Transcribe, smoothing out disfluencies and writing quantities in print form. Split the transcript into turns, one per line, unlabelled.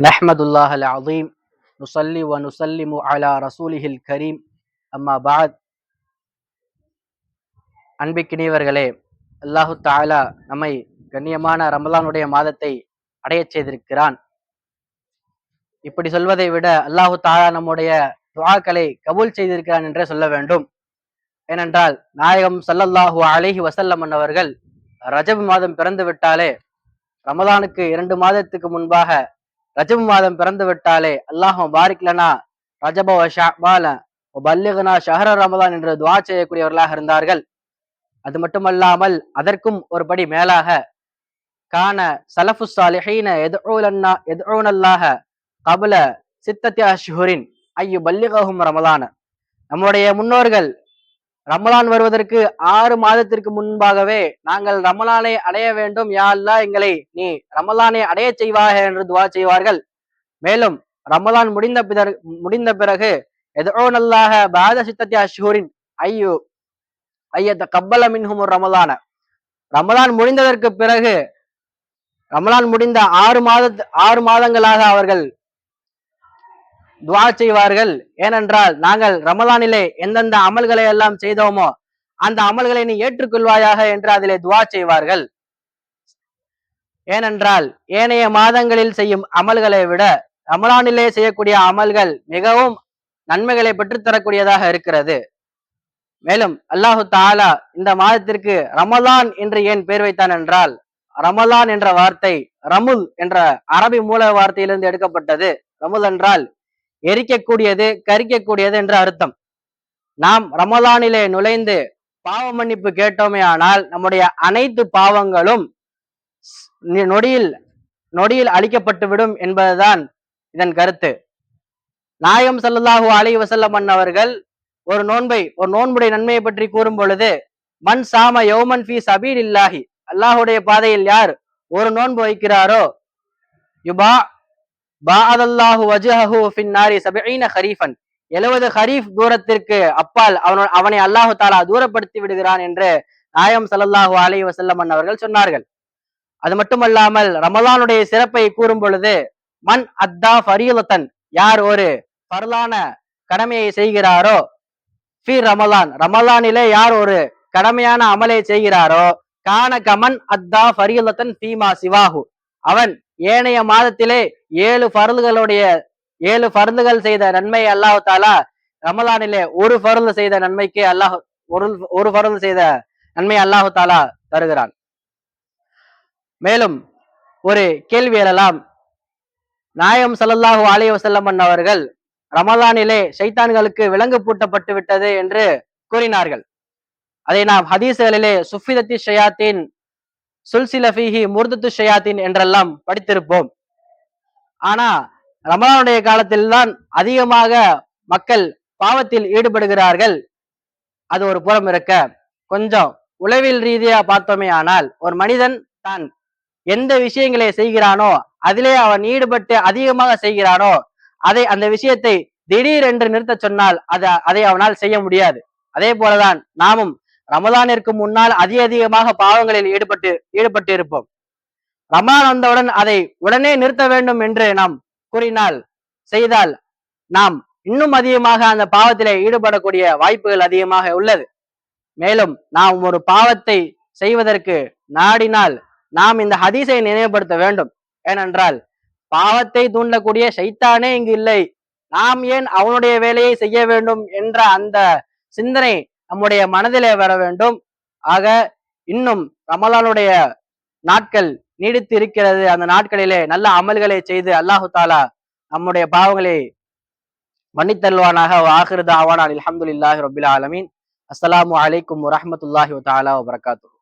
நஹ்மதுல்லாஹ் அல்-அஸீம் நுஸல்லி வ நுஸல்லிமு அலா ரசூலிஹில் கரீம் அம்மா பஅத். அன்பிக்கினியவர்களே, அல்லாஹு தஆலா நம்மை கண்ணியமான ரமலானுடைய மாதத்தை அடையச் செய்திருக்கிறான். இப்படி சொல்வதை விட அல்லாஹு தஆலா நம்முடைய துஆக்களை கபூல் செய்திருக்கிறான் என்றே சொல்ல வேண்டும். ஏனென்றால் நாயகம் ஸல்லல்லாஹு அலைஹி வஸல்லம் அவர்கள் ரஜப் மாதம் பிறந்து விட்டாலே, ரமலானுக்கு 2 மாதத்துக்கு முன்பாக ரஜப் மாதம் பிறந்து விட்டாலே அல்லாஹ் பாரிக் லனா ரஜப வ ஷஅபான வ பல்லிக்னா ஷஹர ரமலான் என்று துஆ செய்யக்கூடியவர்களாக இருந்தார்கள். அது மட்டுமல்லாமல் அதற்கும் ஒரு படி மேலாக கான சலஃபு ஸாலிஹீன யதுஊனல்லாஹ கப்ல சித்தத்தி அஷ்ஹுரின் ஐயு பல்லிகஹும் ரமலான. நம்முடைய முன்னோர்கள் ரமலான் வருவதற்கு 6 மாதத்திற்கு முன்பாகவே நாங்கள் ரமலானை அடைய வேண்டும், யா அல்லாஹ் எங்களை நீ ரமலானை அடைய செய்வாக என்று துஆ செய்வார்கள். மேலும் ரமலான் முடிந்த பிறகு யதுஊனல்லாஹ பஅத சித்தத்தி அஷ்ஹுரின் ஐயத்தகப்பல மின்ஹும் ரமலான. ரமலான் முடிந்ததற்கு பிறகு ரமலான் முடிந்த 6 மாதங்களாக அவர்கள் துஆ செய்வார்கள். ஏனென்றால் நாங்கள் ரமலானிலே எந்தெந்த அமல்களை எல்லாம் செய்தோமோ அந்த அமல்களை நீ ஏற்றுக்கொள்வாயாக என்று அதிலே துஆ செய்வார்கள். ஏனென்றால் ஏனைய மாதங்களில் செய்யும் அமல்களை விட ரமலானிலே செய்யக்கூடிய அமல்கள் மிகவும் நன்மைகளை பெற்றுத்தரக்கூடியதாக இருக்கிறது. மேலும் அல்லாஹு தஆலா இந்த மாதத்திற்கு ரமலான் என்று ஏன் பெயர் வைத்தான் என்றால், ரமலான் என்ற வார்த்தை ரமுல் என்ற அரபி மூல வார்த்தையிலிருந்து எடுக்கப்பட்டது. ரமுல் என்றால் எரிக்கக்கூடியது, கரிக்கக்கூடியது என்ற அர்த்தம். நாம் ரமலானிலே நுழைந்து பாவ மன்னிப்பு கேட்டோமே ஆனால் நம்முடைய அனைத்து பாவங்களும் நொடியில் அழிக்கப்பட்டுவிடும் என்பதுதான் இதன் கருத்து. நாயகம் ஸல்லல்லாஹு அலைஹி வஸல்லம் அவர்கள் ஒரு நோன்புடைய நன்மையை பற்றி கூறும் பொழுது, மன் சாம யௌமன் ஃபீ சபீலில்லாஹி, அல்லாஹ்வுடைய பாதையில் யார் ஒரு நோன்பு வைக்கிறாரோ, யுபா பாஅதல்லாஹு வஜ்ஹஹு ஃபின் நாரி 70 ஹரீஃபன், 70 ஹரீஃப் தூரத்திற்கு அப்பால் அவனை அல்லாஹு தஆலா தூரப்படுத்தி விடுகிறான் என்று நாயகம் ஸல்லல்லாஹு அலைஹி வஸல்லம் அவர்கள் சொன்னார்கள். அது மட்டுமல்லாமல் ரமலானுடைய சிறப்பை கூறும் பொழுது, மன் அத்தா ஃபரீலத்தன், யார் ஒரு ஃபர்லான கடமையை செய்கிறாரோ, ஃபி ரமலான், ரமலானிலே யார் ஒரு கடமையான அமலை செய்கிறாரோ, கான கமன் அத்தா ஃபரீலத்தன் ஃபீமா சிவாஹு, அவன் ஏனைய மாதத்திலே 7 ஃபர்துகள் செய்த நன்மை அல்லாஹ் தஆலா ரமலானிலே ஒரு ஃபர்து செய்த நன்மைக்கு ஒரு ஃபர்து செய்த நன்மை அல்லாஹ் தஆலா தருகிறான். மேலும் ஒரு கேள்வி எழலாம், நாயகம் ஸல்லல்லாஹு அலைஹி வஸல்லம் அவர்கள் ரமலானிலே ஷைத்தான்களுக்கு விலங்கு பூட்டப்பட்டு விட்டது என்று கூறினார்கள். அதை நாம் ஹதீஸ்களிலே சுஃபிதத்தி ஷயாத்தீன் சுல்சில ஃபீஹி முர்தத்து ஷயாத்தீன் என்றெல்லாம் படித்திருப்போம். ஆனா ரமலானுடைய காலத்தில் தான் அதிகமாக மக்கள் பாவத்தில் ஈடுபடுகிறார்கள். அது ஒரு புறம் இருக்க, கொஞ்சம் உளவியல் ரீதியா பார்த்தோமே ஆனால் ஒரு மனிதன் தான் எந்த விஷயங்களை செய்கிறானோ அதிலே அவன் ஈடுபட்டு அதிகமாக செய்கிறானோ அந்த விஷயத்தை திடீர் என்று நிறுத்த சொன்னால் அதை அவனால் செய்ய முடியாது. அதே போலதான் நாமும் ரமலானிற்கு முன்னால் அதிகமாக பாவங்களில் ஈடுபட்டு இருப்போம். ரமலான் வந்தவுடன் அதை உடனே நிறுத்த வேண்டும் என்று நாம் செய்தால் நாம் இன்னும் அதிகமாக அந்த பாவத்திலே ஈடுபடக்கூடிய வாய்ப்புகள் அதிகமாக உள்ளது. மேலும் நாம் ஒரு பாவத்தை செய்வதற்கு நாடினால் நாம் இந்த ஹதீஸை நினைவுபடுத்த வேண்டும். ஏனென்றால் பாவத்தை தூண்டக்கூடிய ஷைத்தானே இங்கு இல்லை, நாம் ஏன் அவனுடைய வேலையை செய்ய வேண்டும் என்ற அந்த சிந்தனை நம்முடைய மனதிலே வர வேண்டும். ஆக இன்னும் ரமலானுடைய நாட்கள் நீடித்து இருக்கிறது. அந்த நாட்களிலே நல்ல அமல்களை செய்து அல்லாஹு தஆலா நம்முடைய பாவங்களை மன்னித்தல்வானாக. ஆகிரு தாவானா அல்ஹம்துலில்லாஹி ரப்பில் ஆலமீன். அஸ்ஸலாமு அலைக்கும் வரஹ்மத்துல்லாஹி வ தஆலா வ பரகாத்துஹு.